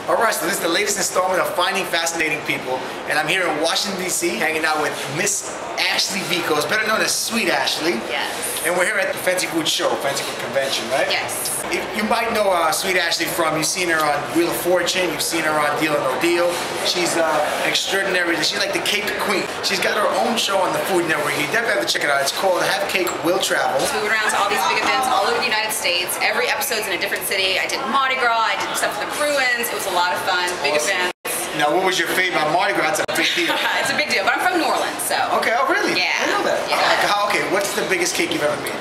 All right, so this is the latest installment of Finding Fascinating People, and I'm here in Washington, D.C., hanging out with Miss Ashley Vicos, better known as Sweet Ashley. Yes. And we're here at the Fancy Food Show, Fancy Food Convention, right? Yes. You might know Sweet Ashley from, you've seen her on Wheel of Fortune, you've seen her on Deal or No Deal. She's extraordinary, she's like the cake queen. She's got her own show on the Food Network. You definitely have to check it out. It's called Have Cake Will Travel. So we went around to all these big events all over the United States. Every episode's in a different city. I did Mardi Gras, I did stuff for the Bruins. It was a lot of fun, big events. Now, what was your favorite? Mardi Gras, that's a big deal. It's a big deal, but I'm from New Orleans, so. Okay, oh really? Yeah. I know that. Yeah. Okay, what's the biggest cake you've ever made?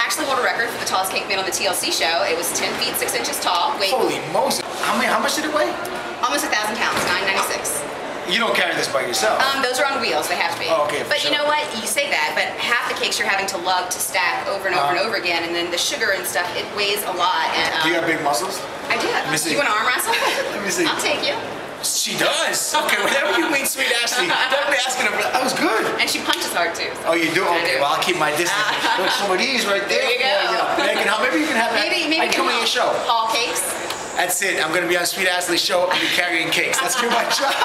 Actually hold a record for the tallest cake made on the TLC show. It was 10 feet 6 inches tall. Holy Moses! How much did it weigh? Almost 1,000 pounds, 996. You don't carry this by yourself. Those are on wheels, they have to be. Oh, okay. But you know what? You say that, but half the cakes you're having to lug to stack over and over and over again, and then the sugar and stuff, it weighs a lot. And, do you have big muscles? I do. You want to arm wrestle? Let me see. I'll take you. She does. Okay, whatever you mean, Sweet Ashley. Definitely asking her. That was good. And she punches hard too. So. Oh, you do? Okay, well I'll keep my distance. Look, some of these right there. There you go. Maybe you can have that. Maybe I come on your show. Haul cakes. That's it. I'm gonna be on Sweet Ashley's show. I'll be carrying cakes. That's gonna be my job.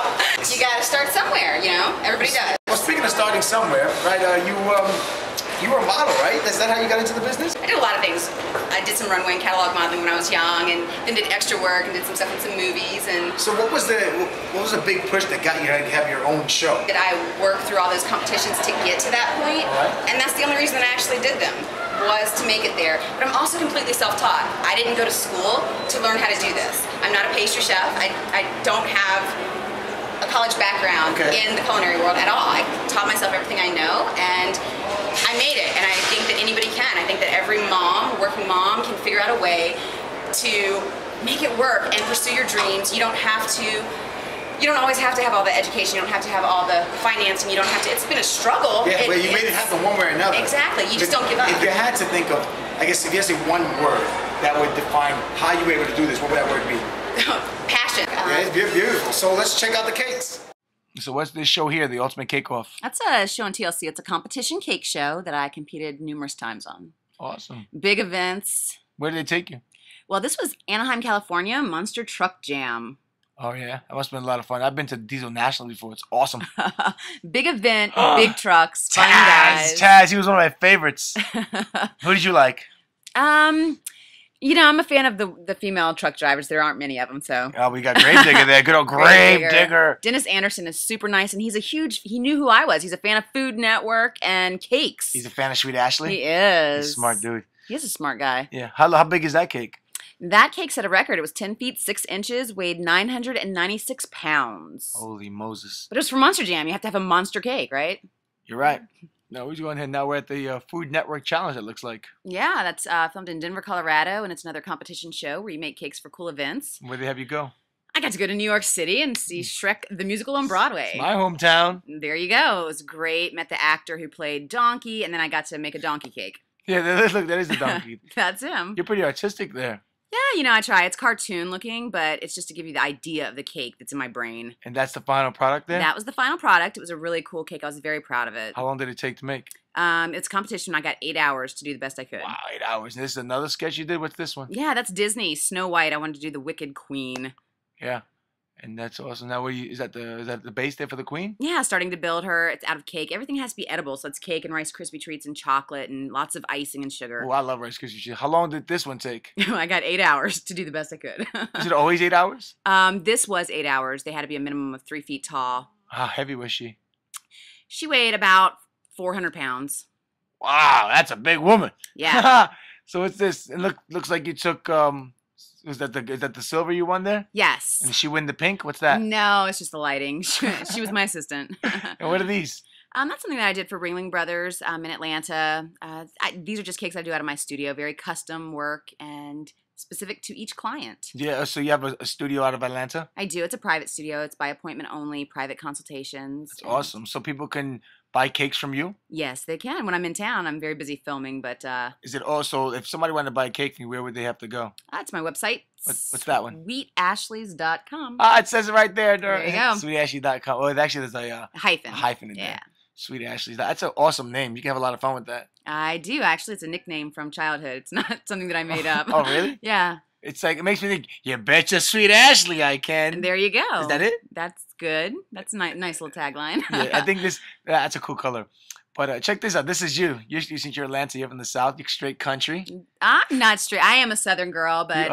You gotta start somewhere, you know. Everybody does. Well, speaking of starting somewhere, right? You were a model, right? Is that how you got into the business? I did a lot of things. I did some runway and catalog modeling when I was young, and then did extra work and did some stuff in some movies. And so, what was the big push that got you to have your own show? That I worked through all those competitions to get to that point, and that's the only reason that I actually did them, was to make it there. But I'm also completely self-taught. I didn't go to school to learn how to do this. I'm not a pastry chef. I don't have a college background in the culinary world at all. I taught myself everything I know, and I made it, and I think that anybody can. I think that every mom, working mom, can figure out a way to make it work and pursue your dreams. You don't always have to have all the education, you don't have to have all the financing, you don't have to, it's been a struggle. Yeah, but you made it happen one way or another. Exactly, you just don't give up. If you had to think of, I guess if you had to say one word that would define how you were able to do this, what would that word be? Passion. Yeah, it's beautiful. So let's check out the cakes. So what's this show here, the Ultimate Cake Off? That's a show on TLC. It's a competition cake show that I competed numerous times on. Awesome. Big events. Where did they take you? Well, this was Anaheim, California, Monster Truck Jam. Oh yeah, that must have been a lot of fun. I've been to Diesel National before. It's awesome. Big event, big trucks, fun guys. Taz, he was one of my favorites. Who did you like? You know, I'm a fan of the female truck drivers. There aren't many of them, so. Oh, we got Grave Digger there. Good old Grave Digger. Dennis Anderson is super nice, and he knew who I was. He's a fan of Food Network and cakes. He's a fan of Sweet Ashley? He is. He's a smart dude. He is a smart guy. Yeah. How big is that cake? That cake set a record. It was 10 feet 6 inches, weighed 996 pounds. Holy Moses. But it was for Monster Jam. You have to have a monster cake, right? You're right. No, we're going ahead. Now we're at the Food Network Challenge, it looks like. Yeah, that's filmed in Denver, Colorado, and it's another competition show where you make cakes for cool events. Where'd they have you go? I got to go to New York City and see Shrek the Musical on Broadway. It's my hometown. There you go. It was great. Met the actor who played Donkey, and then I got to make a donkey cake. Yeah, look, that is a donkey. That's him. You're pretty artistic there. Yeah, you know, I try. It's cartoon looking, but it's just to give you the idea of the cake that's in my brain. And that's the final product there? That was the final product. It was a really cool cake. I was very proud of it. How long did it take to make? It's a competition. I got 8 hours to do the best I could. Wow, 8 hours. And this is another sketch you did? What's this one? Yeah, that's Disney. Snow White. I wanted to do the Wicked Queen. Yeah. And that's awesome. Now, is that the base there for the queen? Yeah, starting to build her. It's out of cake. Everything has to be edible, so it's cake and Rice Krispie treats and chocolate and lots of icing and sugar. Oh, I love Rice Krispie treats. How long did this one take? I got 8 hours to do the best I could. Is it always 8 hours? This was 8 hours. They had to be a minimum of 3 feet tall. How heavy was she? She weighed about 400 pounds. Wow, that's a big woman. Yeah. So what's this? It looks like you took is that the silver you won there? Yes. And did she win the pink? What's that? No, it's just the lighting. She was my assistant. And what are these? That's something that I did for Ringling Brothers in Atlanta. These are just cakes I do out of my studio, very custom work and specific to each client. Yeah, so you have a studio out of Atlanta? I do. It's a private studio. It's by appointment only, private consultations. That's awesome. So people can buy cakes from you? Yes, they can. When I'm in town, I'm very busy filming, but... Is it also, if somebody wanted to buy a cake from you, where would they have to go? That's my website. What's that one? SweetAshleys.com. Ah, it says it right there. There you go. SweetAshley.com. Oh, actually, there's a hyphen in there. Sweet Ashley. That's an awesome name. You can have a lot of fun with that. I do. Actually, it's a nickname from childhood. It's not something that I made up. Oh, really? Yeah. It's like, it makes me think, you betcha sweet Ashley I can. And there you go. Is that it? That's good. That's a nice little tagline. Yeah, I think that's a cool color. But check this out. This is you. Since you're Atlanta, you're from the South. You're straight country. I'm not straight. I am a Southern girl, but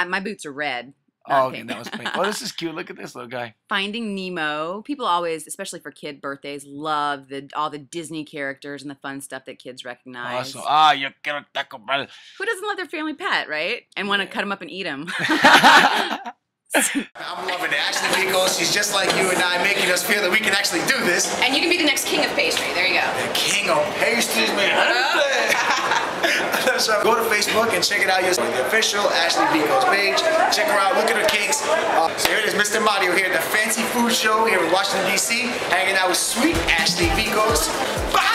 my boots are red. Oh, okay, that was pink. Oh, this is cute. Look at this little guy. Finding Nemo. People always, especially for kid birthdays, love all the Disney characters and the fun stuff that kids recognize. Awesome. Yo quiero taco, brother. Who doesn't love their family pet, right? And want to cut them up and eat them. I'm loving it. Ashley Vicos, she's just like you and I, making us feel that we can actually do this. And you can be the next king of pastry. There you go. The king of pastries, man. So go to Facebook and check it out. The official Ashley Vicos page. Check her out. Look at her cakes. So here it is, Mr. Mario here at the Fancy Food Show here in Washington, D.C. Hanging out with sweet Ashley Vicos. Bye!